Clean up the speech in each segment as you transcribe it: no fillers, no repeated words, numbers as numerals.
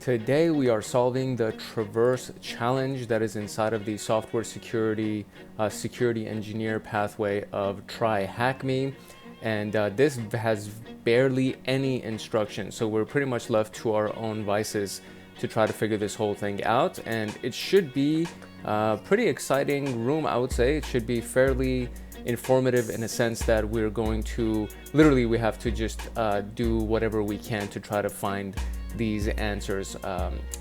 Today we are solving the Traverse challenge that is inside of the software security security engineer pathway of TryHackMe, and this has barely any instruction, so we're pretty much left to our own vices to try to figure this whole thing out. And it should be a pretty exciting room, I would say. It should be fairly informative in a sense that we're going to literally we have to just do whatever we can to try to find these answers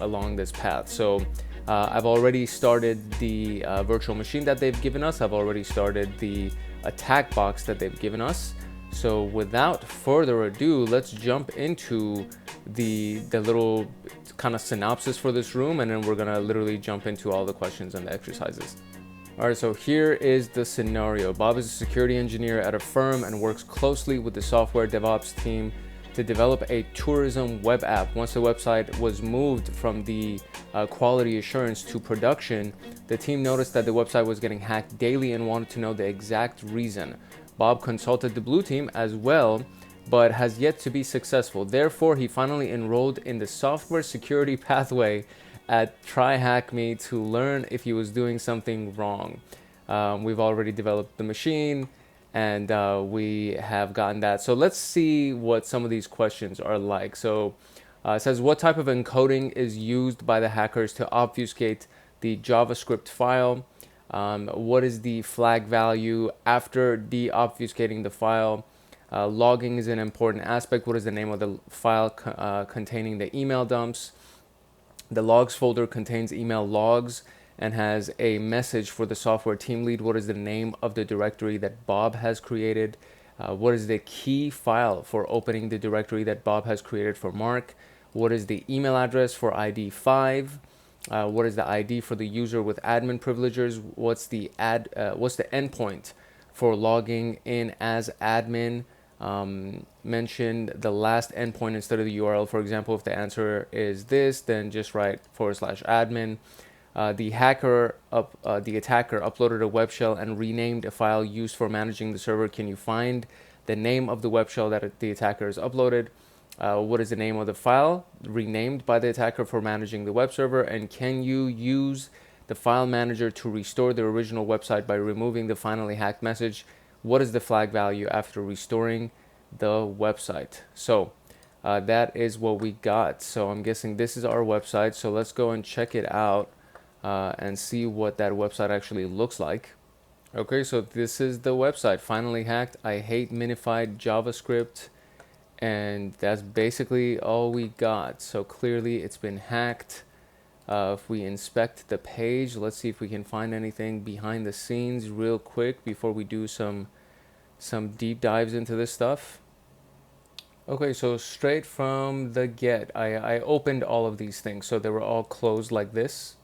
along this path. So I've already started the virtual machine that they've given us. I've already started the attack box that they've given us. So without further ado, let's jump into the little kind of synopsis for this room, and then we're gonna literally jump into all the questions and the exercises. All right, so here is the scenario. Bob is a security engineer at a firm and works closely with the software DevOps team to develop a tourism web app. Once the website was moved from the quality assurance to production, the team noticed that the website was getting hacked daily and wanted to know the exact reason. Bob consulted the blue team as well, but has yet to be successful. Therefore, he finally enrolled in the software security pathway at TryHackMe to learn if he was doing something wrong. We've already developed the machine, and we have gotten that. So let's see what some of these questions are like. So it says, what type of encoding is used by the hackers to obfuscate the JavaScript file? What is the flag value after de-obfuscating the file? Logging is an important aspect. What is the name of the file containing the email dumps? The logs folder contains email logs and has a message for the software team lead. What is the name of the directory that Bob has created? What is the key file for opening the directory that Bob has created for Mark? What is the email address for ID 5? What is the ID for the user with admin privileges? What's the endpoint for logging in as admin? Mention the last endpoint instead of the URL. For example, if the answer is this, then just write /admin. The attacker uploaded a web shell and renamed a file used for managing the server. Can you find the name of the web shell that the attacker has uploaded? What is the name of the file renamed by the attacker for managing the web server? And can you use the file manager to restore the original website by removing the finally hacked message? What is the flag value after restoring the website? So that is what we got. So I'm guessing this is our website. So let's go and check it out and see what that website actually looks like. Okay, so this is the website. Finally hacked. I hate minified JavaScript. And that's basically all we got. So clearly it's been hacked. If we inspect the page, let's see if we can find anything behind the scenes real quick before we do some deep dives into this stuff. Okay, so straight from the get, I opened all of these things. So they were all closed like this.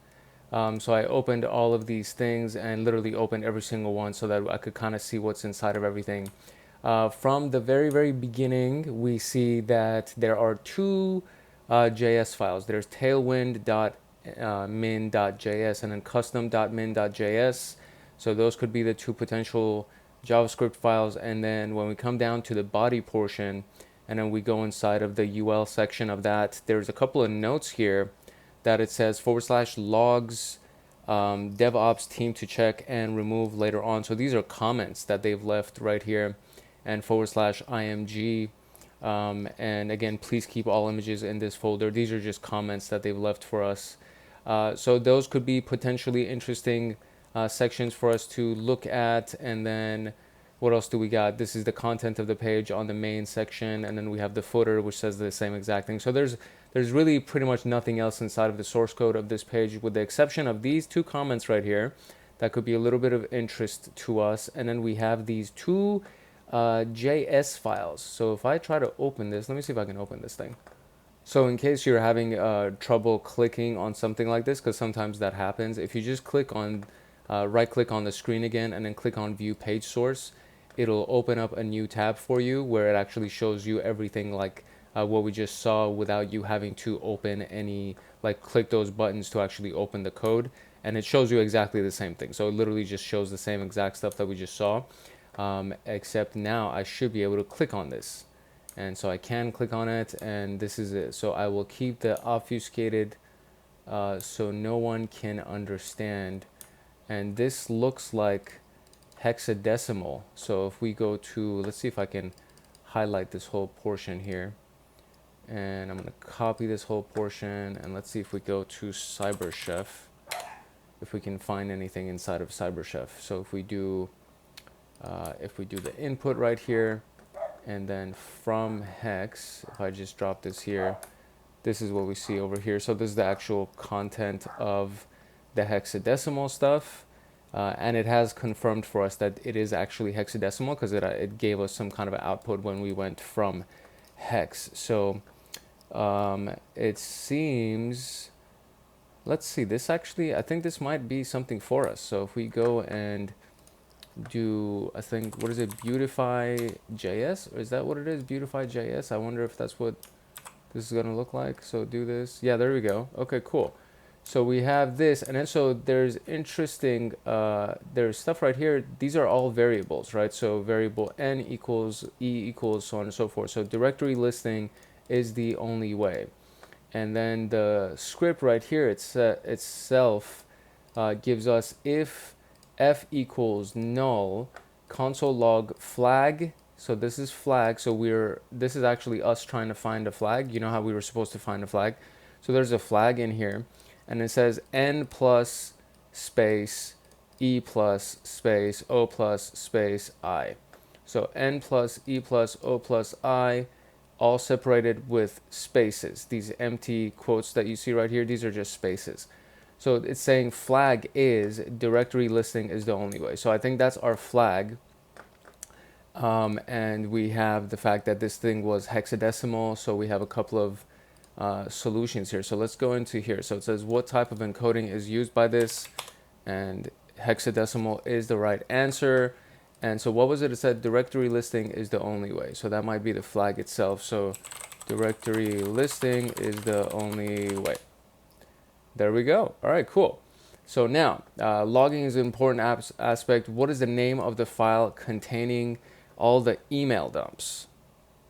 So I opened all of these things and literally opened every single one so that I could kind of see what's inside of everything. From the very beginning, we see that there are two JS files. There's tailwind.min.js and then custom.min.js. So those could be the two potential JavaScript files. And then when we come down to the body portion and then we go inside of the UL section of that, there's a couple of notes here that it says /logs DevOps team to check and remove later on. So these are comments that they've left right here, and /img. And again, please keep all images in this folder. These are just comments that they've left for us. So those could be potentially interesting sections for us to look at. And then what else do we got? This is the content of the page on the main section, and then we have the footer, which says the same exact thing. So there's really pretty much nothing else inside of the source code of this page, with the exception of these two comments right here that could be a little bit of interest to us. And then we have these two JS files. So if I try to open this, let me see if I can open this thing. So in case you're having trouble clicking on something like this, because sometimes that happens, if you just click on right click on the screen again and then click on view page source, it'll open up a new tab for you where it actually shows you everything like what we just saw without you having to open any, like click those buttons to actually open the code, and it shows you exactly the same thing. So it literally just shows the same exact stuff that we just saw, except now I should be able to click on this And so I can click on it, and this is it. So I will keep the obfuscated so no one can understand. And this looks like hexadecimal. So if we go to, let's see if I can highlight this whole portion here. And I'm going to copy this whole portion, and let's see if we go to CyberChef, if we can find anything inside of CyberChef. So if we do the input right here, and then from hex, if I just drop this here, this is what we see over here. So this is the actual content of the hexadecimal stuff. And it has confirmed for us that it is actually hexadecimal, because it gave us some kind of output when we went from hex. So it seems, let's see, this actually, I think this might be something for us. So if we go and do, I think, what is it, Beautify JS? Or is that what it is, Beautify JS? I wonder if that's what this is going to look like. So do this. Yeah, there we go. Okay, cool. So we have this, and then so there's interesting, there's stuff right here. These are all variables, right? So variable n equals e equals so on and so forth. So directory listing is the only way. And then the script right here, itself gives us if f equals null, console log flag. So this is flag. So this is actually us trying to find a flag. You know how we were supposed to find a flag? So there's a flag in here, and it says n plus space e plus space o plus space I. So n plus e plus o plus I, all separated with spaces. These empty quotes that you see right here, these are just spaces. So it's saying flag is directory listing is the only way. So I think that's our flag. And we have the fact that this thing was hexadecimal. So we have a couple of solutions here. So let's go into here. So it says what type of encoding is used by this, and hexadecimal is the right answer. And so what was it? It said directory listing is the only way. So that might be the flag itself. So directory listing is the only way. There we go. All right, cool. So now logging is an important aspect. What is the name of the file containing all the email dumps?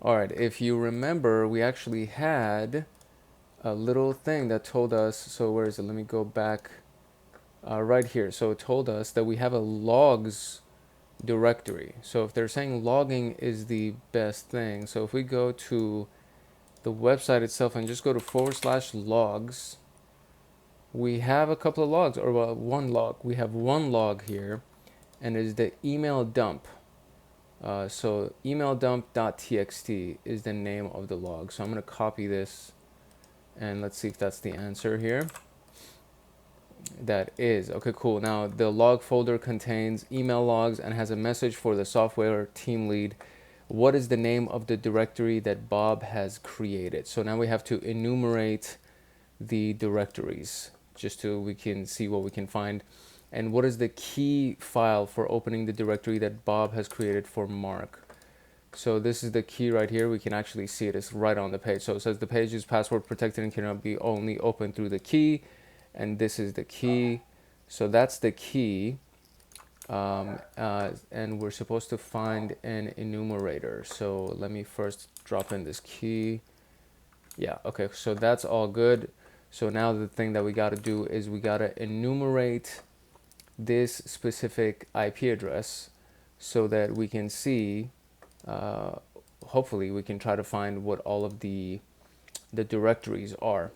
All right, if you remember, we actually had a little thing that told us, so where is it? Let me go back right here. So it told us that we have a logs directory. So if they're saying logging is the best thing, so if we go to the website itself and just go to /logs, we have a couple of logs, or well, one log. We have one log here, and it is the email dump. So email dump.txt is the name of the log. So I'm going to copy this, and let's see if that's the answer here. That is. Okay, cool. Now the log folder contains email logs and has a message for the software team lead. What is the name of the directory that Bob has created? So now we have to enumerate the directories just so we can see what we can find. And what is the key file for opening the directory that Bob has created for Mark? So this is the key right here. We can actually see it. It's right on the page. So it says the page is password protected and cannot be only opened through the key. And this is the key. So that's the key. And we're supposed to find an enumerator. So let me first drop in this key. Yeah, okay, so that's all good. So now the thing that we got to do is we got to enumerate this specific IP address so that we can see, hopefully we can try to find what all of the directories are.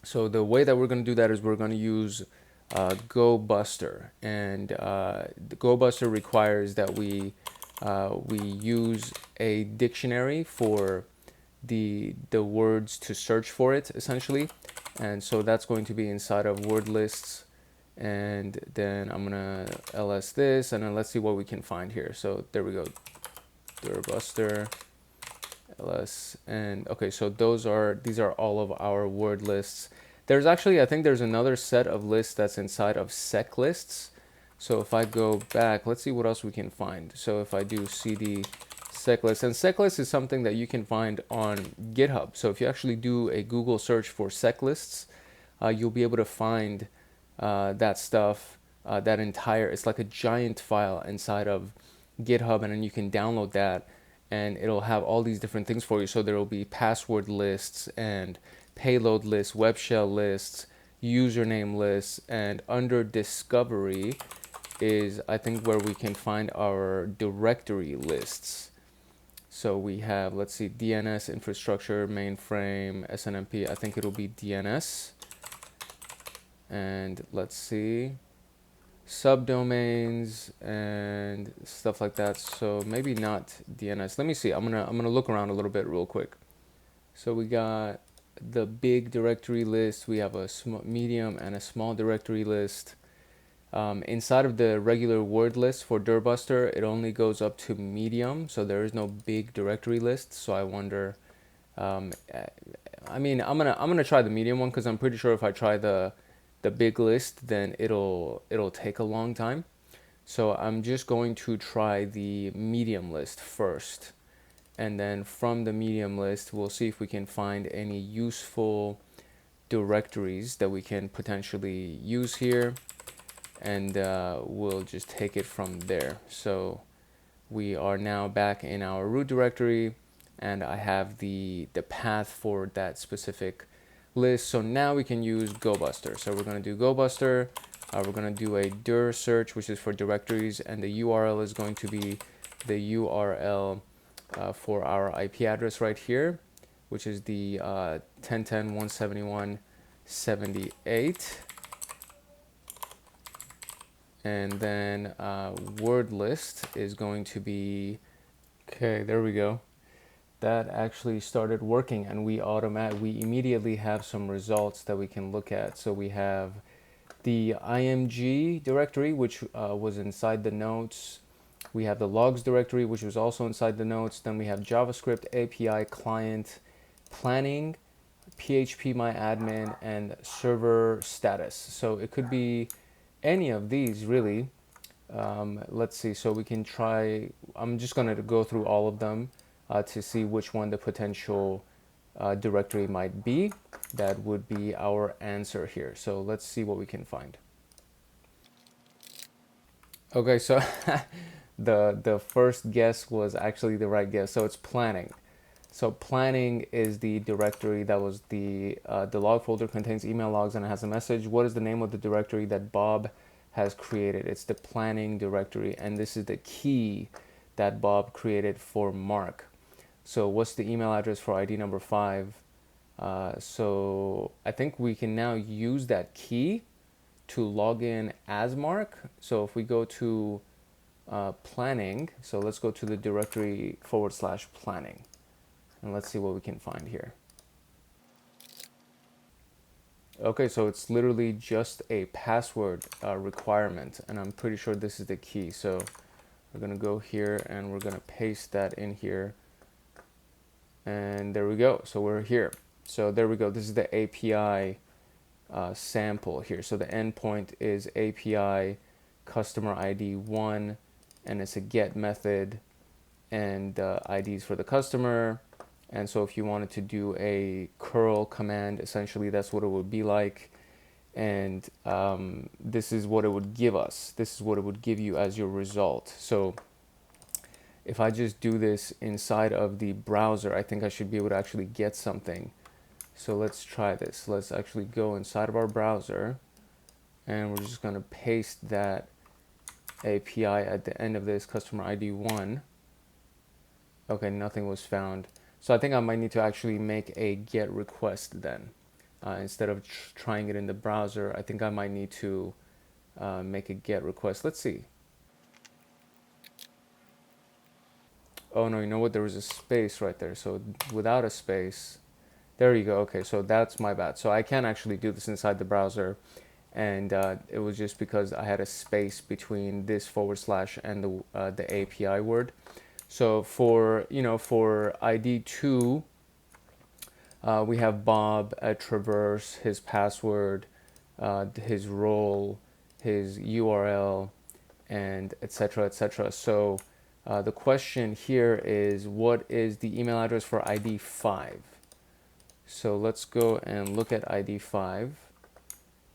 So the way that we're going to do that is we're going to use GoBuster, and the GoBuster requires that we use a dictionary for the words to search for it, essentially. And so that's going to be inside of word lists, and then I'm gonna ls this, and then let's see what we can find here. So there we go, GoBuster ls, and okay, so these are all of our word lists. There's actually, I think there's another set of lists that's inside of sec lists. So if I go back, let's see what else we can find. So if I do cd sec list, and sec list is something that you can find on GitHub. So if you actually do a Google search for sec lists, you'll be able to find that stuff, it's like a giant file inside of GitHub, and then you can download that and it'll have all these different things for you. So there will be password lists and payload lists, web shell lists, username lists, and under discovery is, I think, where we can find our directory lists. So we have, let's see, DNS infrastructure, mainframe, SNMP. I think it'll be DNS. And let's see, subdomains and stuff like that. So maybe not DNS. Let me see. I'm gonna look around a little bit real quick. So we got the big directory list. We have a medium and a small directory list. Inside of the regular word list for Dirbuster, it only goes up to medium, so there is no big directory list. So I wonder. I mean, I'm gonna try the medium one because I'm pretty sure if I try the big list, then it'll take a long time. So I'm just going to try the medium list first, and then from the medium list, we'll see if we can find any useful directories that we can potentially use here, and we'll just take it from there. So we are now back in our root directory, and I have the path for that specific list. So now we can use GoBuster. So we're going to do GoBuster. We're going to do a dir search, which is for directories, and the URL is going to be the URL for our IP address right here, which is the 10.10.171.78. And then word list is going to be, okay, there we go. That actually started working, and we immediately have some results that we can look at. So we have the IMG directory, which was inside the notes. We have the logs directory, which was also inside the notes. Then we have JavaScript API client planning, PHP my admin, and server status. So it could be any of these really. Let's see. So we can try. I'm just going to go through all of them to see which one the potential directory might be. That would be our answer here. So let's see what we can find. Okay, so the first guess was actually the right guess. So it's planning. So planning is the directory that was the log folder contains email logs and it has a message. What is the name of the directory that Bob has created? It's the planning directory, and this is the key that Bob created for Mark. So what's the email address for ID number 5? So I think we can now use that key to log in as Mark. So if we go to planning, so let's go to the directory /planning, and let's see what we can find here. Okay, so it's literally just a password requirement, and I'm pretty sure this is the key. So we're gonna go here and we're gonna paste that in here, and there we go. So we're here. So there we go. This is the API sample here. So the endpoint is API customer ID 1, and it's a get method, and IDs for the customer. And so if you wanted to do a curl command, essentially that's what it would be like. And this is what it would give us. This is what it would give you as your result. So if I just do this inside of the browser, I think I should be able to actually get something. So let's try this. Let's actually go inside of our browser, and we're just going to paste that API at the end of this customer ID 1. Okay, nothing was found. So I think I might need to actually make a GET request then. Instead of trying it in the browser, I think I might need to make a GET request. Let's see. Oh no, you know what? There was a space right there. So without a space, there you go. Okay, so that's my bad. So I can actually do this inside the browser, and it was just because I had a space between this / and the API word. So for ID 2, we have Bob at Traverse, his password, his role, his URL, and etc. etc. So the question here is, what is the email address for ID 5? So let's go and look at ID 5,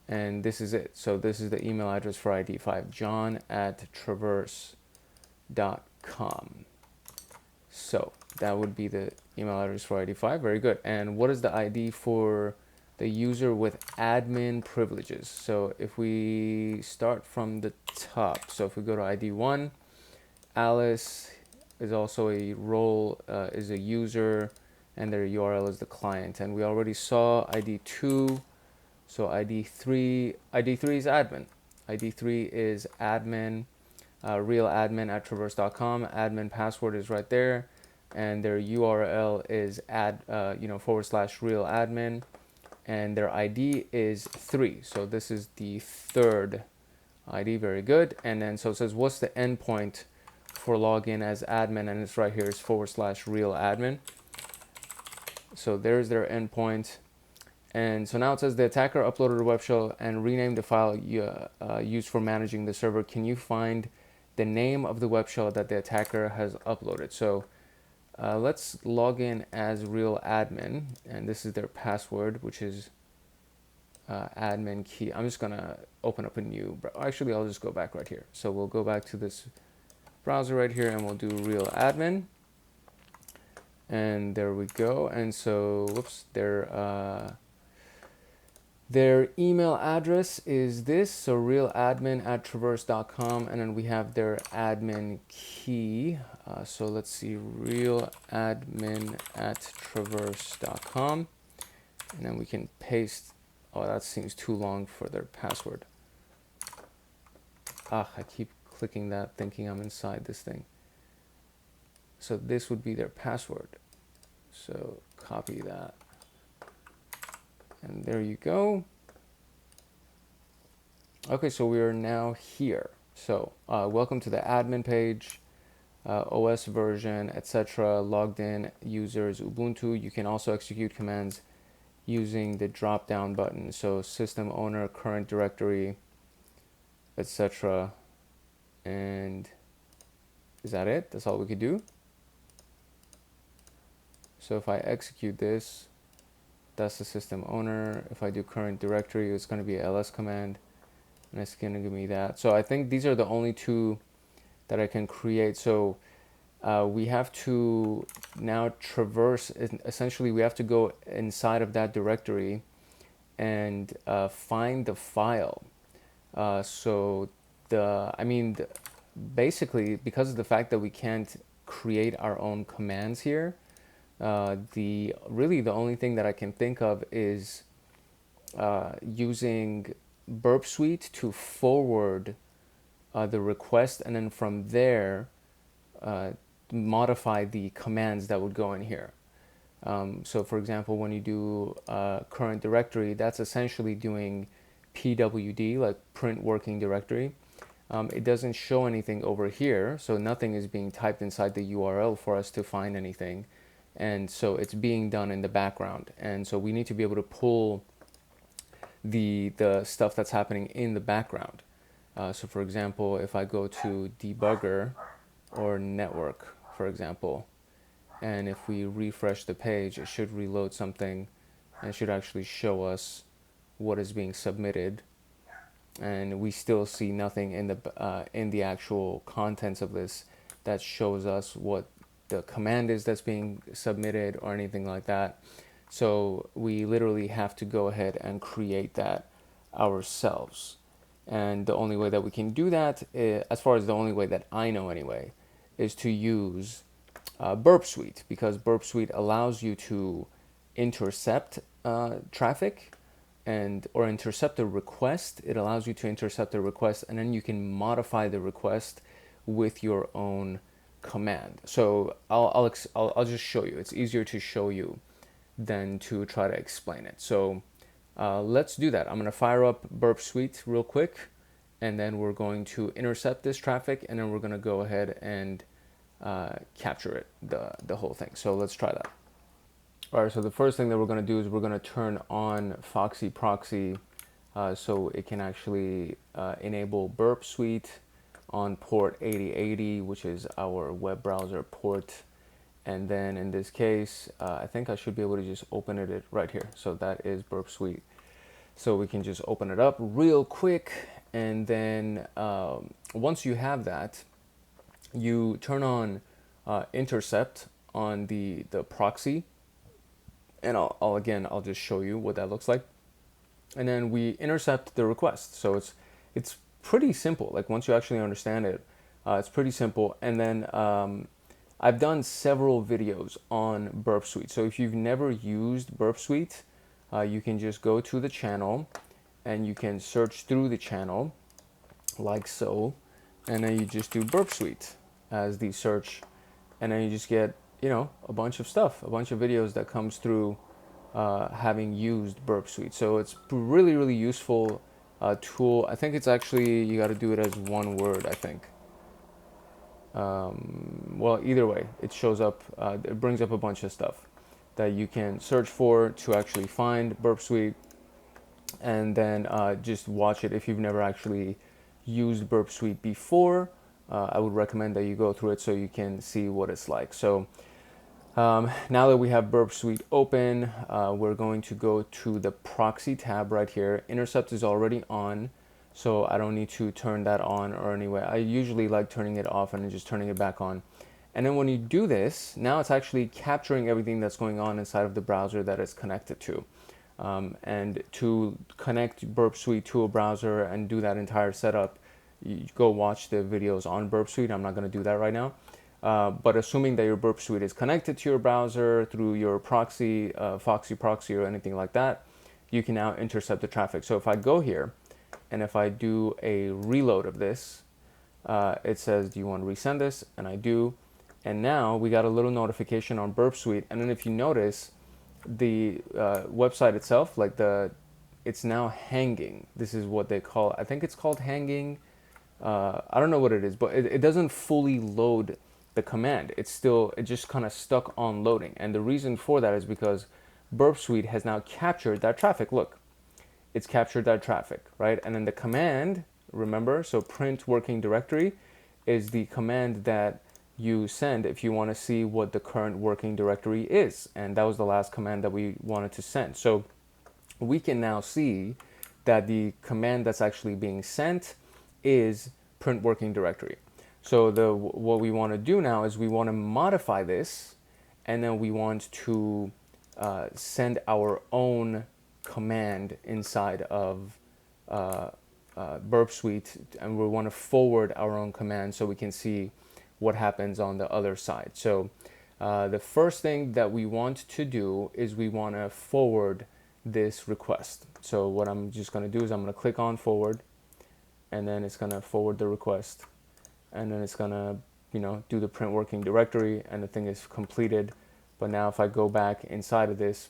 and this is it. So this is the email address for ID 5, john@traverse.com. So that would be the email address for ID 5. Very good. And what is the ID for the user with admin privileges? So if we start from the top, so if we go to ID 1, Alice is also a role, is a user, and their URL is the client. And we already saw ID 2, so ID 3 is admin. ID 3 is admin, real admin at traverse.com. Admin password is right there, and their URL is /real admin, and their ID is 3. So this is the third ID. Very good. And then so it says what's the endpoint for login as admin, and it's right here is /real admin. So there's their endpoint. And so now it says the attacker uploaded a web shell and renamed the file used for managing the server. Can you find the name of the web shell that the attacker has uploaded? So let's log in as real admin, and this is their password, which is admin key. I'm just gonna open up a new, actually I'll just go back right here. So we'll go back to this browser right here and we'll do real admin. And there we go. And so, whoops, their email address is this, so realadmin at traverse.com, and then we have their admin key. So let's see, realadmin at traverse.com, and then we can paste. Oh, that seems too long for their password. I keep clicking that thinking I'm inside this thing. So this would be their password. So copy that. And there you go. Okay, so we are now here. So welcome to the admin page, OS version, etc. Logged in users, Ubuntu. You can also execute commands using the drop down button. So system owner, current directory, etc. And is that it? That's all we could do. So if I execute this, that's the system owner. If I do current directory, it's going to be an ls command, and it's going to give me that. So I think these are the only two that I can create. So we have to now traverse, essentially we have to go inside of that directory and find the file. Basically, because of the fact that we can't create our own commands here, the only thing that I can think of is using Burp Suite to forward the request, and then from there modify the commands that would go in here. So for example, when you do current directory, that's essentially doing PWD, like print working directory. It doesn't show anything over here, so nothing is being typed inside the URL for us to find anything. And so it's being done in the background. And so we need to be able to pull the stuff that's happening in the background. So for example, if I go to debugger or network, for example, and if we refresh the page, it should reload something and it should actually show us what is being submitted. And we still see nothing in the actual contents of this that shows us what the command is that's being submitted or anything like that. So we literally have to go ahead and create that ourselves. And the only way that we can do that, as far as the only way that I know anyway, is to use Burp Suite, because Burp Suite allows you to intercept traffic or intercept a request. It allows you to intercept a request, and then you can modify the request with your own command. So I'll just show you. It's easier to show you than to try to explain it. So let's do that. I'm going to fire up Burp Suite real quick, and then we're going to intercept this traffic, and then we're going to go ahead and capture it, the whole thing. So let's try that. All right, so the first thing that we're going to do is we're going to turn on Foxy Proxy so it can actually enable Burp Suite on port 8080, which is our web browser port. And then in this case, I think I should be able to just open it right here. So that is Burp Suite. So we can just open it up real quick. And then once you have that, you turn on intercept on the proxy, and I'll just show you what that looks like. And then we intercept the request. So it's pretty simple. Like once you actually understand it, it's pretty simple. And then I've done several videos on Burp Suite. So if you've never used Burp Suite, you can just go to the channel and you can search through the channel like so, and then you just do Burp Suite as the search, and then you just get, you know, a bunch of stuff, a bunch of videos that comes through having used Burp Suite. So it's really, really useful tool. I think it's actually, you got to do it as one word, I think. Well, either way, it shows up, it brings up a bunch of stuff that you can search for to actually find Burp Suite, and then just watch it. If you've never actually used Burp Suite before, I would recommend that you go through it so you can see what it's like. So now that we have Burp Suite open, we're going to go to the proxy tab right here. Intercept is already on, so I don't need to turn that on or anyway. I usually like turning it off and then just turning it back on. And then when you do this, now it's actually capturing everything that's going on inside of the browser that it's connected to. And to connect Burp Suite to a browser and do that entire setup, you go watch the videos on Burp Suite. I'm not going to do that right now. But assuming that your Burp Suite is connected to your browser through your proxy, Foxy proxy or anything like that, you can now intercept the traffic. So if I go here and if I do a reload of this, it says, do you want to resend this? And I do. And now we got a little notification on Burp Suite. And then if you notice, the website itself, like it's now hanging. This is what they call, I think it's called hanging. I don't know what it is, but it doesn't fully load the command. It just kind of stuck on loading. And the reason for that is because Burp Suite has now captured that traffic. Look, it's captured that traffic, right? And then the command, remember, so print working directory is the command that you send if you want to see what the current working directory is. And that was the last command that we wanted to send. So we can now see that the command that's actually being sent is print working directory. So what we want to do now is we want to modify this, and then we want to send our own command inside of Burp Suite, and we want to forward our own command so we can see what happens on the other side. So the first thing that we want to do is we want to forward this request. So what I'm just going to do is I'm going to click on forward, and then it's going to forward the request, and then it's going to, you know, do the print working directory, and the thing is completed. But now if I go back inside of this,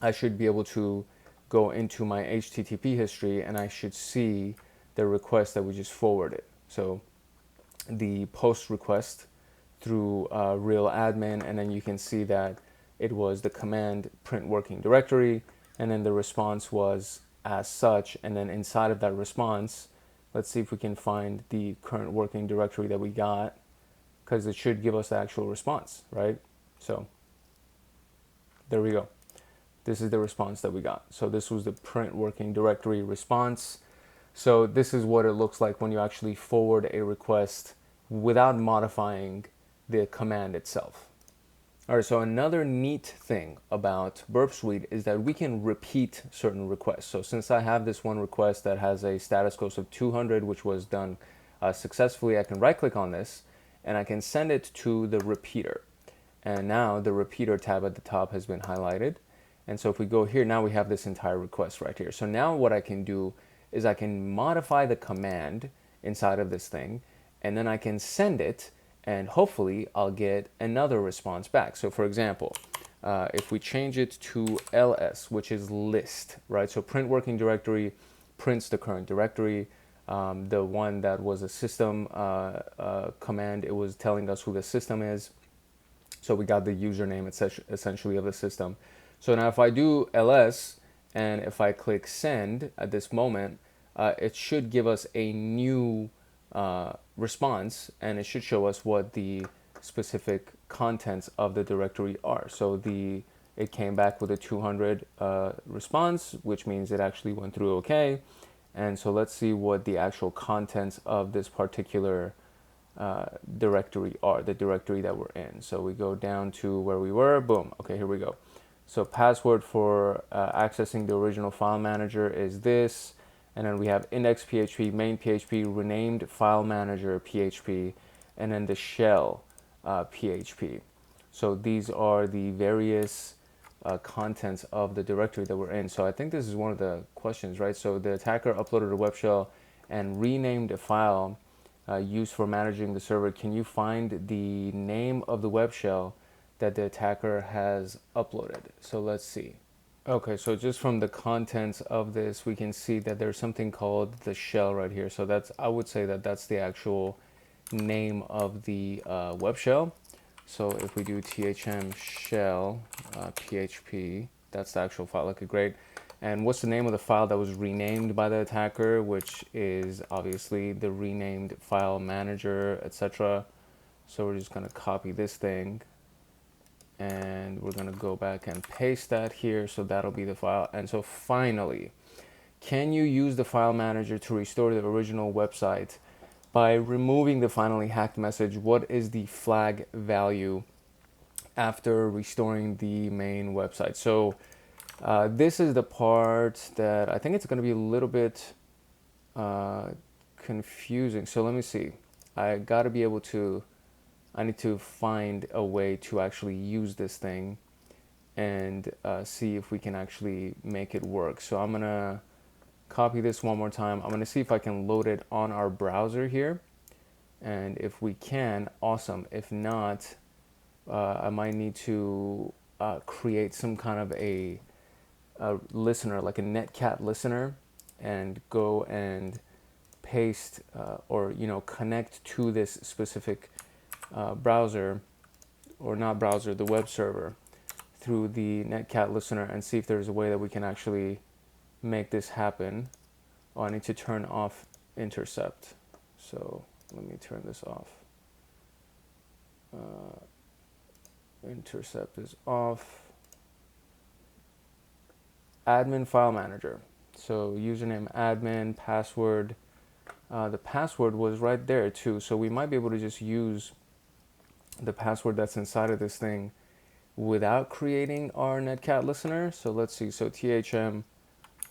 I should be able to go into my HTTP history, and I should see the request that we just forwarded. So the post request through real admin, and then you can see that it was the command print working directory, and then the response was as such. And then inside of that response, let's see if we can find the current working directory that we got, because it should give us the actual response, right? So there we go. This is the response that we got. So this was the print working directory response. So this is what it looks like when you actually forward a request without modifying the command itself. All right, so another neat thing about Burp Suite is that we can repeat certain requests. So since I have this one request that has a status code of 200, which was done successfully, I can right click on this and I can send it to the repeater. And now the repeater tab at the top has been highlighted. And so if we go here, now we have this entire request right here. So now what I can do is I can modify the command inside of this thing, and then I can send it, and hopefully I'll get another response back. So for example, if we change it to ls, which is list, right? So print working directory prints the current directory. The one that was a system command, it was telling us who the system is. So we got the username essentially of the system. So now if I do ls, and if I click send at this moment, it should give us a new response, and it should show us what the specific contents of the directory are. So it came back with a 200 response, which means it actually went through okay. And so let's see what the actual contents of this particular directory are, the directory that we're in. So we go down to where we were, boom, okay, here we go. So password for accessing the original file manager is this, and then we have index.php, main.php, renamed file manager PHP, and then the shell PHP. So these are the various contents of the directory that we're in. So I think this is one of the questions, right? So the attacker uploaded a web shell and renamed a file used for managing the server. Can you find the name of the web shell that the attacker has uploaded? So let's see. Okay, so just from the contents of this, we can see that there's something called the shell right here. So that's, I would say that that's the actual name of the web shell. So if we do thm shell php, that's the actual file. Okay, great. And what's the name of the file that was renamed by the attacker, which is obviously the renamed file manager, etc. So we're just going to copy this thing, and we're going to go back and paste that here. So that'll be the file. And so finally, can you use the file manager to restore the original website by removing the finally hacked message? What is the flag value after restoring the main website? So this is the part that I think it's going to be a little bit confusing. So let me see. I got to be able to, I need to find a way to actually use this thing and see if we can actually make it work. So I'm going to copy this one more time. I'm going to see if I can load it on our browser here. And if we can, awesome. If not, I might need to create some kind of a listener, like a netcat listener, and go and paste or connect to this specific browser, or not browser, the web server, through the netcat listener, and see if there's a way that we can actually make this happen. Oh, I need to turn off intercept. So let me turn this off. Intercept is off. Admin file manager. So username admin, password. The password was right there too. So we might be able to just use the password that's inside of this thing without creating our netcat listener. So let's see. So THM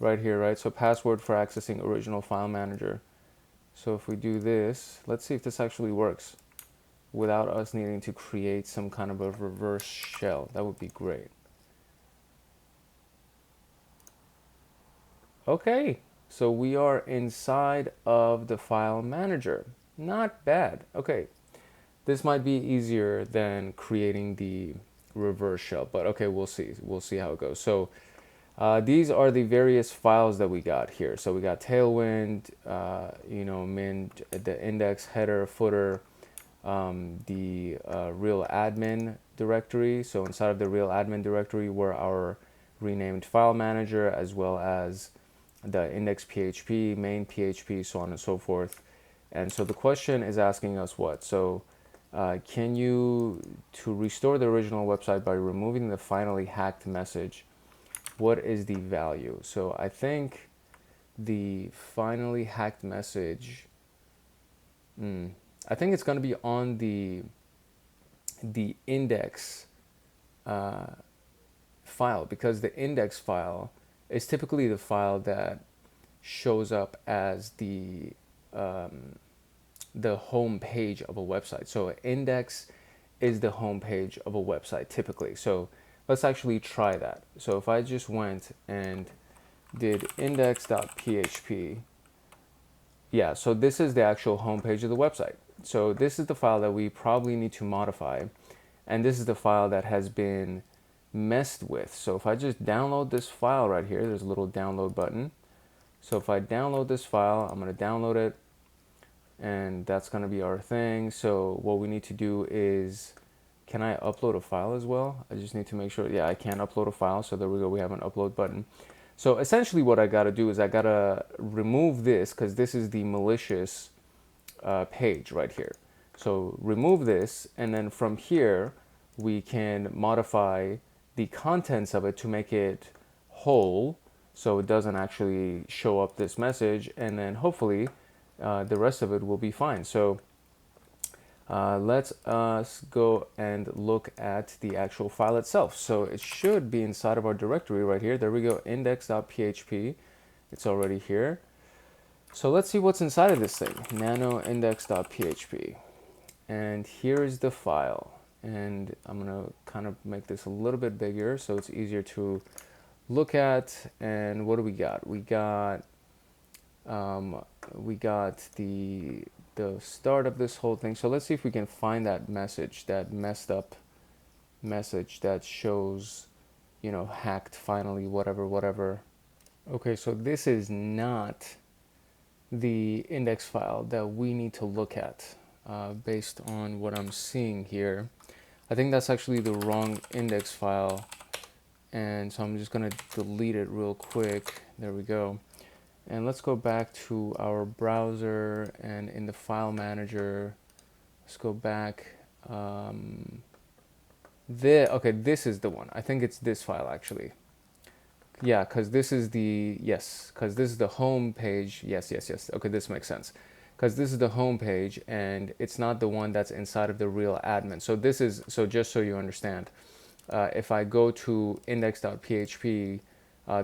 right here, right? So password for accessing original file manager. So if we do this, let's see if this actually works without us needing to create some kind of a reverse shell. That would be great. Okay, so we are inside of the file manager. Not bad. Okay, this might be easier than creating the reverse shell, but okay, we'll see. We'll see how it goes. So these are the various files that we got here. So we got Tailwind, min, the index, header, footer, the real admin directory. So inside of the real admin directory were our renamed file manager, as well as the index PHP, main PHP, so on and so forth. And so the question is asking us what? So can you, to restore the original website by removing the finally hacked message, what is the value? So I think the finally hacked message, I think it's going to be on the index file, because the index file is typically the file that shows up as the home page of a website. So index is the home page of a website typically. So let's actually try that. So if I just went and did index.php, yeah, so this is the actual home page of the website. So this is the file that we probably need to modify, and this is the file that has been messed with. So if I just download this file right here, there's a little download button. So if I download this file, I'm going to download it, and that's going to be our thing. So what we need to do is, can I upload a file as well? I just need to make sure, yeah, I can upload a file. So there we go, we have an upload button. So essentially what I got to do is I got to remove this, because this is the malicious page right here. So remove this, and then from here we can modify the contents of it to make it whole, so it doesn't actually show up this message, and then hopefully the rest of it will be fine. So Let's us go and look at the actual file itself. So it should be inside of our directory right here. There we go, index.php. It's already here. So let's see what's inside of this thing, nanoindex.php. And here is the file. And I'm gonna kind of make this a little bit bigger so it's easier to look at. And what do we got? We got the start of this whole thing. So let's see if we can find that message, that messed up message that shows, you know, hacked finally, whatever. Okay, so this is not the index file that we need to look at based on what I'm seeing here. I think that's actually the wrong index file, and so I'm just gonna delete it real quick. There we go. And let's go back to our browser, and in the file manager, let's go back. Okay, this is the one. I think it's this file actually. Yeah, because this is the, yes, because this is the home page. Yes. Okay, this makes sense. Because this is the home page, and it's not the one that's inside of the real admin. So this is, so just so you understand, if I go to index.php,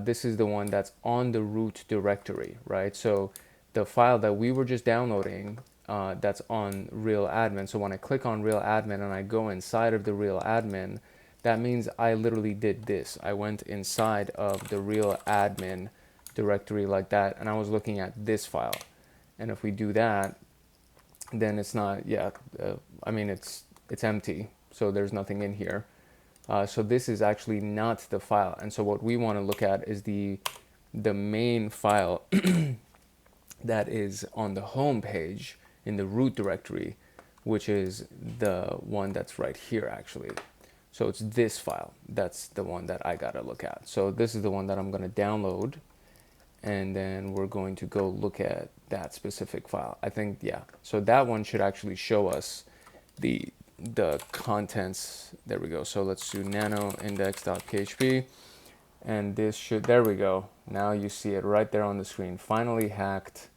this is the one that's on the root directory, right? So the file that we were just downloading, that's on real admin. So when I click on real admin and I go inside of the real admin, that means I literally did this. I went inside of the real admin directory like that, and I was looking at this file. And if we do that, then it's not, I mean, it's empty. So there's nothing in here. So this is actually not the file. And so what we want to look at is the main file that is on the home page in the root directory, which is the one that's right here actually. So it's this file. That's the one that I gotta look at. So this is the one that I'm gonna download, and then we're going to go look at that specific file. I think, yeah. So that one should actually show us the contents. There we go. So let's do nanoindex.php, and this should, there we go. Now you see it right there on the screen. Finally hacked,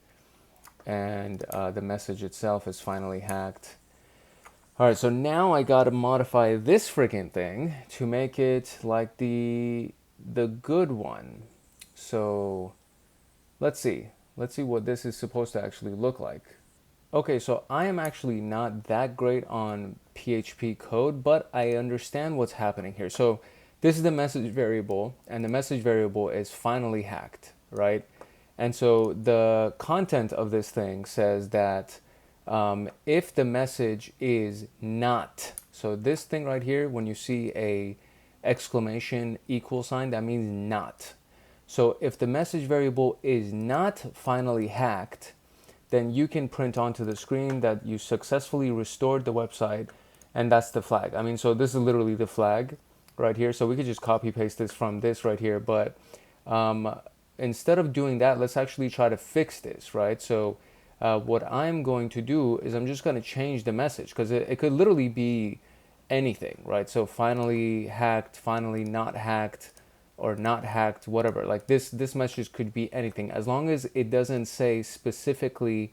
and the message itself is finally hacked. All right, so now I gotta modify this freaking thing to make it like the good one. So let's see what this is supposed to actually look like. Okay, so I am actually not that great on PHP code, but I understand what's happening here. So this is the message variable, and the message variable is finally hacked, right? And so the content of this thing says that if the message is not, so this thing right here, when you see a exclamation equal sign, that means not. So if the message variable is not finally hacked, then you can print onto the screen that you successfully restored the website, and that's the flag. I mean, so this is literally the flag right here. So we could just copy paste this from this right here, but instead of doing that, let's actually try to fix this, right? So what I'm going to do is I'm just going to change the message, because it could literally be anything, right? So finally hacked, finally not hacked, or not hacked, whatever. Like this message could be anything, as long as it doesn't say specifically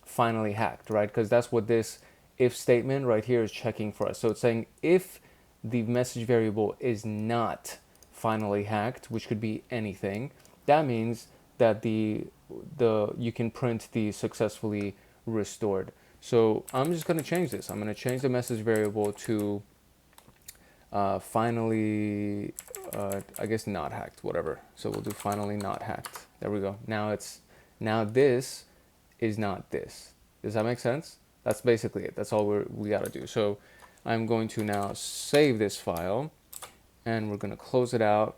finally hacked, right? Because that's what this if statement right here is checking for us. So it's saying if the message variable is not finally hacked, which could be anything, that means that you can print the successfully restored. So I'm just going to change this. I'm going to change the message variable to finally, I guess not hacked, whatever. So we'll do finally not hacked. There we go. Now this is not this. Does that make sense? That's basically it. That's all we got to do. So I'm going to now save this file, and we're going to close it out.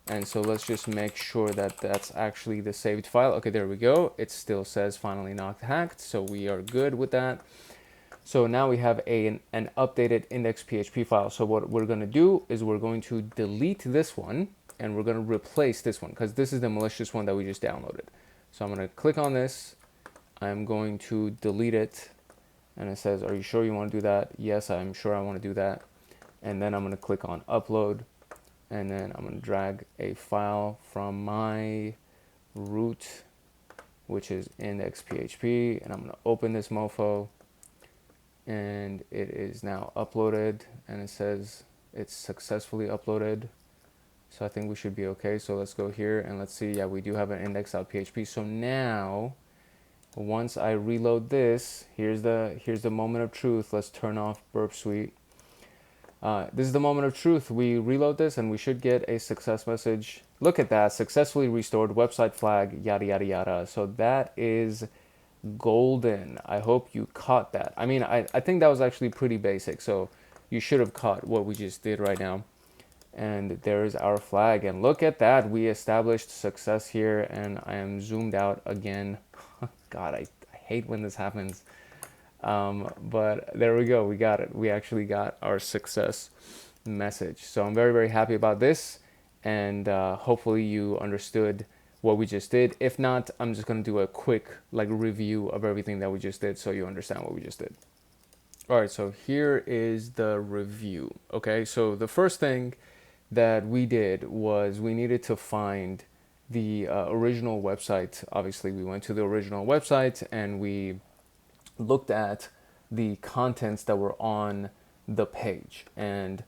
And so let's just make sure that that's actually the saved file. Okay, there we go. It still says finally not hacked, so we are good with that. So now we have an updated index.php file. So what we're going to do is we're going to delete this one, and we're going to replace this one, because this is the malicious one that we just downloaded. So I'm going to click on this. I'm going to delete it, and it says, are you sure you want to do that? Yes, I'm sure I want to do that. And then I'm going to click on upload, and then I'm going to drag a file from my root, which is index.php, and I'm going to open this mofo. and it is now uploaded, and it says it's successfully uploaded. So I think we should be okay. So let's go here and let's see. Yeah, we do have an index.php. So now once I reload this, here's the moment of truth. Let's turn off Burp Suite. This is the moment of truth. We reload this and we should get a success message. Look at that, successfully restored, website flag, yada yada yada. So that is golden. I hope you caught that. I mean, I think that was actually pretty basic. So you should have caught what we just did right now. And there's our flag. And look at that, we established success here. And I am zoomed out again. God, I hate when this happens. But there we go, we got it. We actually got our success message. So I'm very, very happy about this. And hopefully you understood what we just did. If not, I'm just going to do a quick review of everything that we just did so you understand what we just did. All right, so here is the review. Okay, so the first thing that we did was we needed to find the original website. Obviously, we went to the original website and we looked at the contents that were on the page. And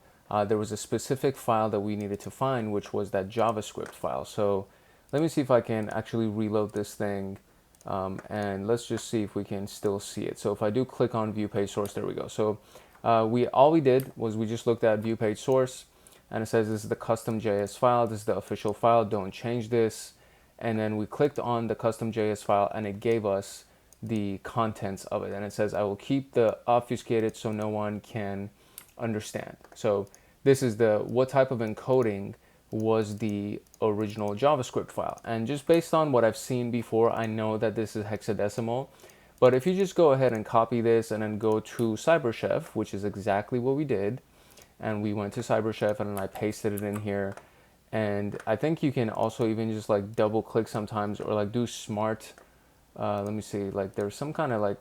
there was a specific file that we needed to find, which was that JavaScript file. So let me see if I can actually reload this thing. And let's just see if we can still see it. So if I do click on view page source, there we go. So all we did was we just looked at view page source, and it says this is the custom.js file. This is the official file. Don't change this. And then we clicked on the custom.js file, and it gave us the contents of it. And it says, I will keep the obfuscated so no one can understand. So this is what type of encoding was the original JavaScript file. And just based on what I've seen before, I know that this is hexadecimal. But if you just go ahead and copy this and then go to CyberChef, which is exactly what we did, and we went to CyberChef and then I pasted it in here. And I think you can also even just double click sometimes, or do smart, let me see, there's some kind of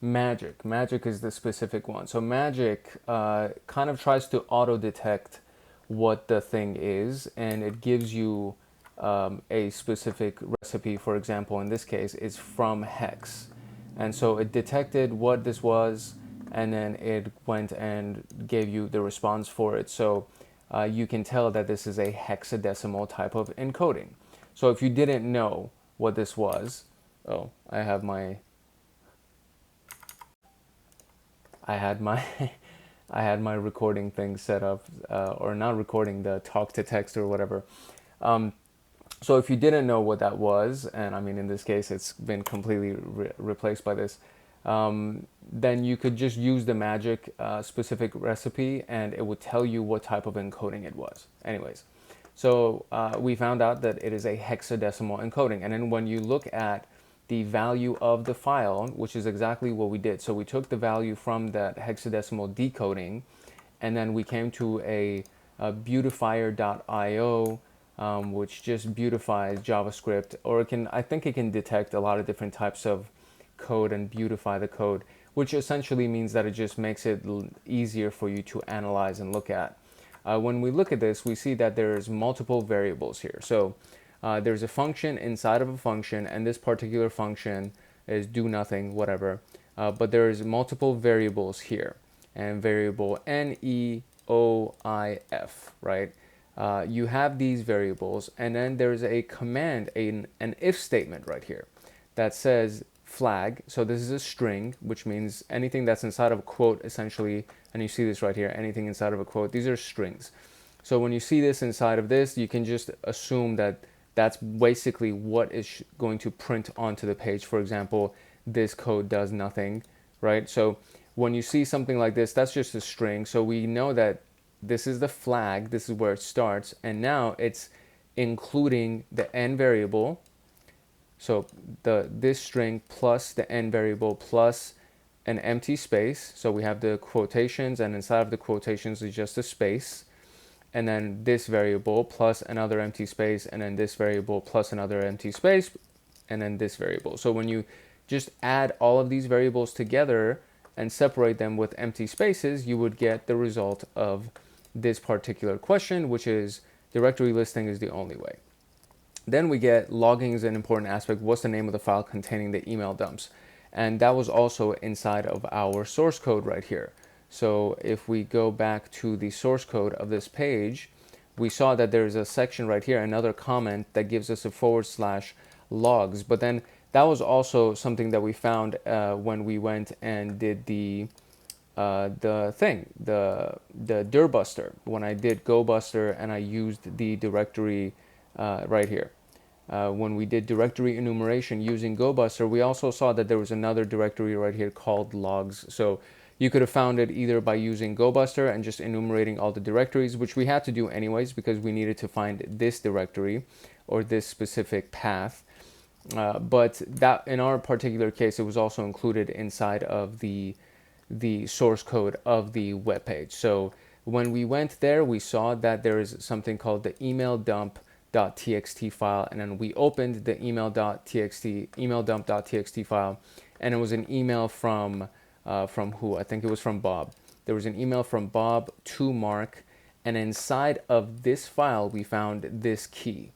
magic. Magic is the specific one. So magic kind of tries to auto detect what the thing is, and it gives you a specific recipe. For example, in this case, it's from hex. And so it detected what this was, and then it went and gave you the response for it. So you can tell that this is a hexadecimal type of encoding. So if you didn't know what this was, I had my I had my recording thing set up, or not recording, the talk to text or whatever. So if you didn't know what that was, and I mean in this case it's been completely replaced by this, then you could just use the magic specific recipe and it would tell you what type of encoding it was. Anyways, so we found out that it is a hexadecimal encoding. And then when you look at the value of the file, which is exactly what we did. So we took the value from that hexadecimal decoding, and then we came to a beautifier.io, which just beautifies JavaScript, or I think it can detect a lot of different types of code and beautify the code, which essentially means that it just makes it easier for you to analyze and look at. When we look at this, we see that there's multiple variables here. So there's a function inside of a function, and this particular function is do nothing, whatever. But there's multiple variables here, and variable neoif, right? You have these variables, and then there's a command, an if statement right here that says flag. So this is a string, which means anything that's inside of a quote, essentially, and you see this right here, anything inside of a quote, these are strings. So when you see this inside of this, you can just assume that that's basically what is going to print onto the page. For example, this code does nothing, right? So when you see something like this, that's just a string. So we know that this is the flag, this is where it starts, and now it's including the n variable. So this string plus the n variable plus an empty space. So we have the quotations, and inside of the quotations is just a space. And then this variable plus another empty space, and then this variable plus another empty space, and then this variable. So when you just add all of these variables together and separate them with empty spaces, you would get the result of this particular question, which is directory listing is the only way. Then we get logging is an important aspect. What's the name of the file containing the email dumps? And that was also inside of our source code right here. So if we go back to the source code of this page, we saw that there's a section right here, another comment that gives us a / logs. But then that was also something that we found when we went and did the dirbuster, when I did gobuster and I used the directory right here. When we did directory enumeration using gobuster, we also saw that there was another directory right here called logs. So you could have found it either by using gobuster and just enumerating all the directories, which we had to do anyways because we needed to find this directory or this specific path. But that, in our particular case, it was also included inside of the source code of the web page. So when we went there, we saw that there is something called the email dump.txt file, and then we opened the email dump.txt file, and it was an email from who? I think it was from Bob. There was an email from Bob to Mark, and inside of this file we found this key.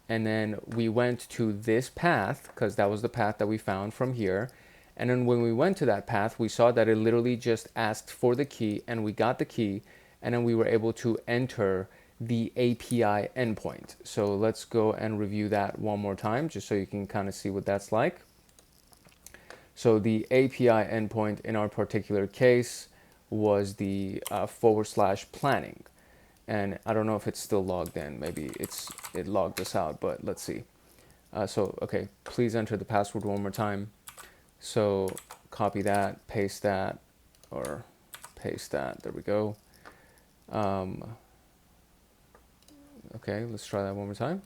And then we went to this path because that was the path that we found from here. And then when we went to that path, we saw that it literally just asked for the key, and we got the key, and then we were able to enter the API endpoint. So let's go and review that one more time just so you can kind of see what that's like. So the API endpoint in our particular case was the / planning. And I don't know if it's still logged in. Maybe it logged us out, but let's see. Okay, please enter the password one more time. So copy that, paste that, or paste that. There we go. Okay, let's try that one more time.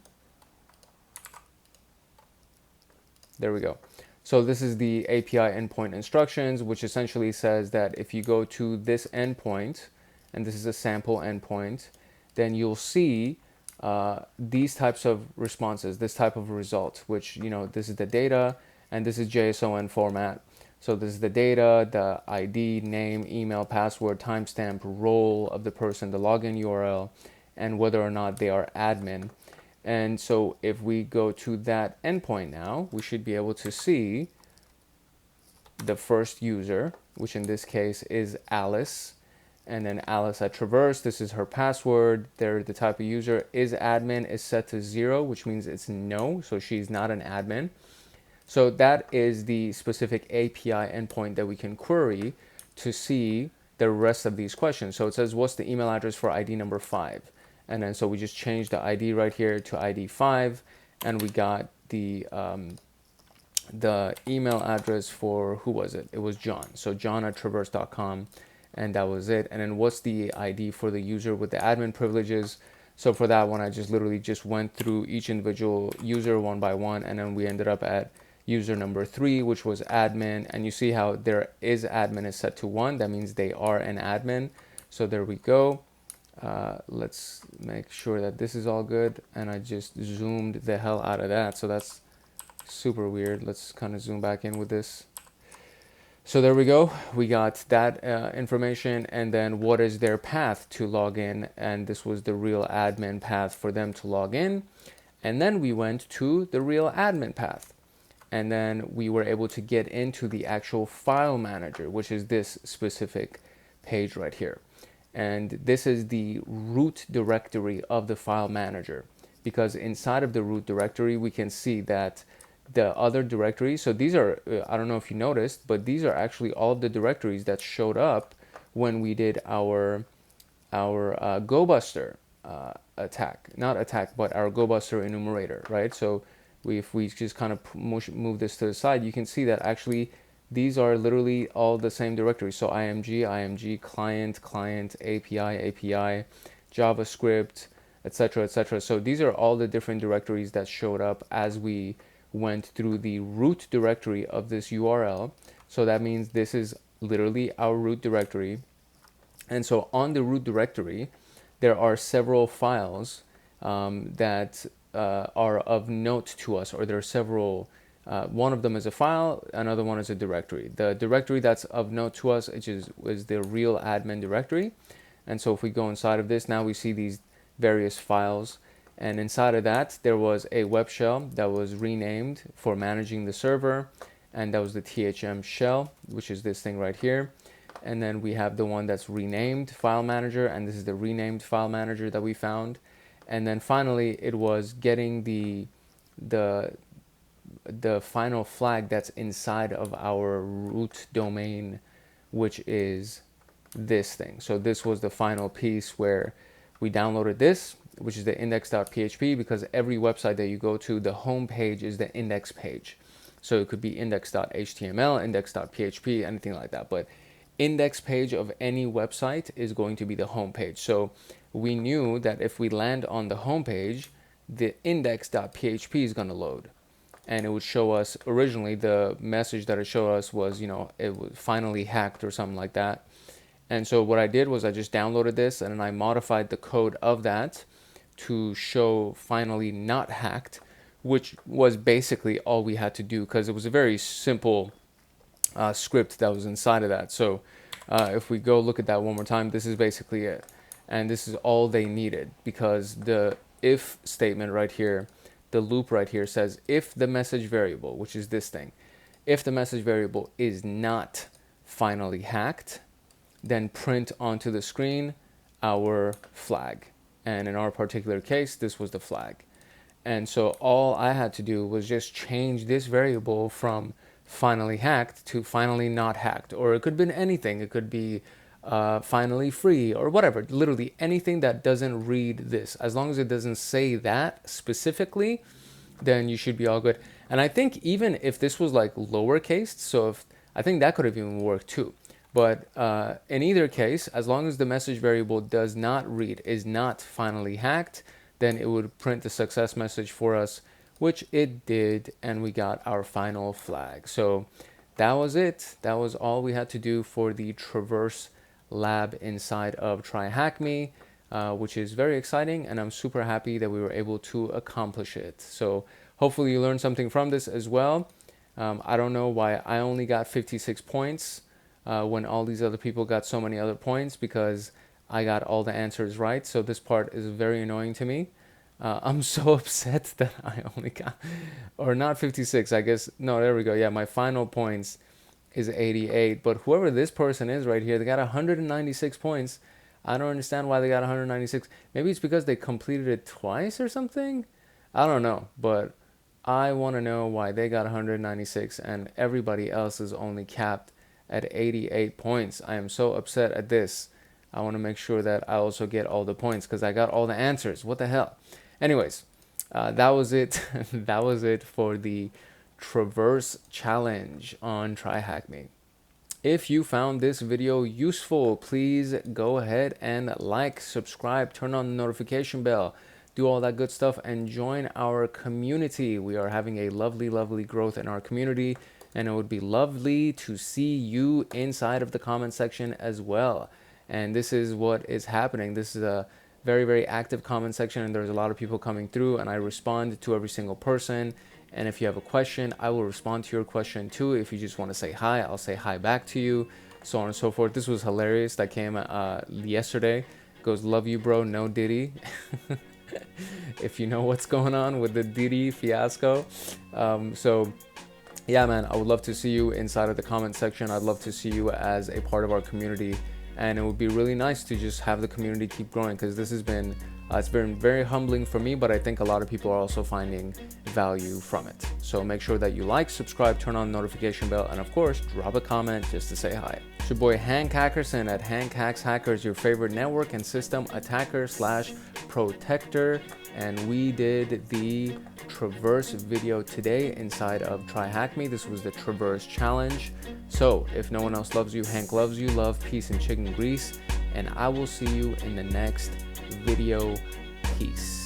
There we go. So this is the API endpoint instructions, which essentially says that if you go to this endpoint, and this is a sample endpoint, then you'll see these types of responses, this type of result, which, this is the data, and this is JSON format. So this is the data, the ID, name, email, password, timestamp, role of the person, the login URL, and whether or not they are admin. And so if we go to that endpoint now, we should be able to see the first user, which in this case is Alice. And then Alice at Traverse, this is her password. There, the type of user is admin is set to 0, which means it's no, so she's not an admin. So that is the specific API endpoint that we can query to see the rest of these questions. So it says, what's the email address for ID number 5? And then so we just changed the ID right here to ID 5, and we got the email address for, who was it? It was John. So John at traverse.com. And that was it. And then what's the ID for the user with the admin privileges? So for that one, I just literally just went through each individual user one by one, and then we ended up at user number 3, which was admin. And you see how there is admin is set to 1. That means they are an admin. So there we go. Let's make sure that this is all good. And I just zoomed the hell out of that. So that's super weird. Let's kind of zoom back in with this. So there we go. We got that information, and then what is their path to log in, and this was the real admin path for them to log in. And then we went to the real admin path, and then we were able to get into the actual file manager, which is this specific page right here. And this is the root directory of the file manager, because inside of the root directory we can see that the other directories, so these are, I don't know if you noticed, but these are actually all of the directories that showed up when we did our GoBuster attack, not attack, but our GoBuster enumerator, right? So if we just kind of move this to the side, you can see that actually these are literally all the same directories. So IMG, client, API, JavaScript, etc., etc. So these are all the different directories that showed up as we went through the root directory of this URL. So that means this is literally our root directory. And so on the root directory, there are several files that are of note to us, or there are several, one of them is a file, another one is a directory. The directory that's of note to us, which is the real admin directory. And so if we go inside of this, now we see these various files. And inside of that, there was a web shell that was renamed for managing the server. and that was the THM shell, which is this thing right here. And then we have the one that's renamed file manager, and this is the renamed file manager that we found. And then finally, it was getting the final flag that's inside of our root domain, which is this thing. So this was the final piece where we downloaded this, which is the index.php, because every website that you go to, the home page is the index page. So it could be index.html, index.php, anything like that. But index page of any website is going to be the home page. So we knew that if we land on the home page, the index.php is going to load. And it would show us, originally the message that it showed us was, you know, it was finally hacked or something like that. And so what I did was I just downloaded this and then I modified the code of that to show finally not hacked, which was basically all we had to do, because it was a very simple script that was inside of that. So if we go look at that one more time, this is basically it. And this is all they needed, because the if statement right here, the loop right here says if the message variable, which is this thing, if the message variable is not finally hacked, then print onto the screen our flag. And in our particular case, this was the flag. And so all I had to do was just change this variable from finally hacked to finally not hacked. Or it could have been anything. It could be finally free or whatever. Literally anything that doesn't read this. As long as it doesn't say that specifically, then you should be all good. And I think even if this was like lowercase, so if I think that could have even worked too. But in either case, as long as the message variable does not read, is not finally hacked, then it would print the success message for us, which it did, and we got our final flag. So that was it. That was all we had to do for the Traverse lab inside of TryHackMe, which is very exciting, and I'm super happy that we were able to accomplish it. So hopefully you learned something from this as well. I don't know why I only got 56 points when all these other people got so many other points, because I got all the answers right. So this part is very annoying to me. I'm so upset that I only got, or not 56, I guess. No, there we go. Yeah, my final points is 88. But whoever this person is right here, they got 196 points. I don't understand why they got 196. Maybe it's because they completed it twice or something. I don't know. But I want to know why they got 196 and everybody else is only capped at 88 points. I am so upset at this. I want to make sure that I also get all the points because I got all the answers. What the hell? Anyways, that was it. That was it for the Traverse challenge on TryHackMe. If you found this video useful, please go ahead and like, subscribe, turn on the notification bell, do all that good stuff, and join our community. We are having a lovely, lovely growth in our community, and it would be lovely to see you inside of the comment section as well. And this is what is happening. This is a very, very active comment section, and there's a lot of people coming through, and I respond to every single person. And if you have a question, I will respond to your question too. If you just want to say hi, I'll say hi back to you, so on and so forth. This was hilarious. That came yesterday. It goes, love you, bro, no Diddy. If you know what's going on with the Diddy fiasco. So yeah, man, I would love to see you inside of the comment section. I'd love to see you as a part of our community. And it would be really nice to just have the community keep growing, because this has been it's been very humbling for me, but I think a lot of people are also finding value from it. So make sure that you like, subscribe, turn on the notification bell, and of course, drop a comment just to say hi. It's your boy Hank Hackerson at Hank Hacks Hackers, your favorite network and system attacker / protector. And we did the Traverse video today inside of TryHackMe. This was the Traverse challenge. So if no one else loves you, Hank loves you. Love, peace, and chicken grease. And I will see you in the next video. Peace.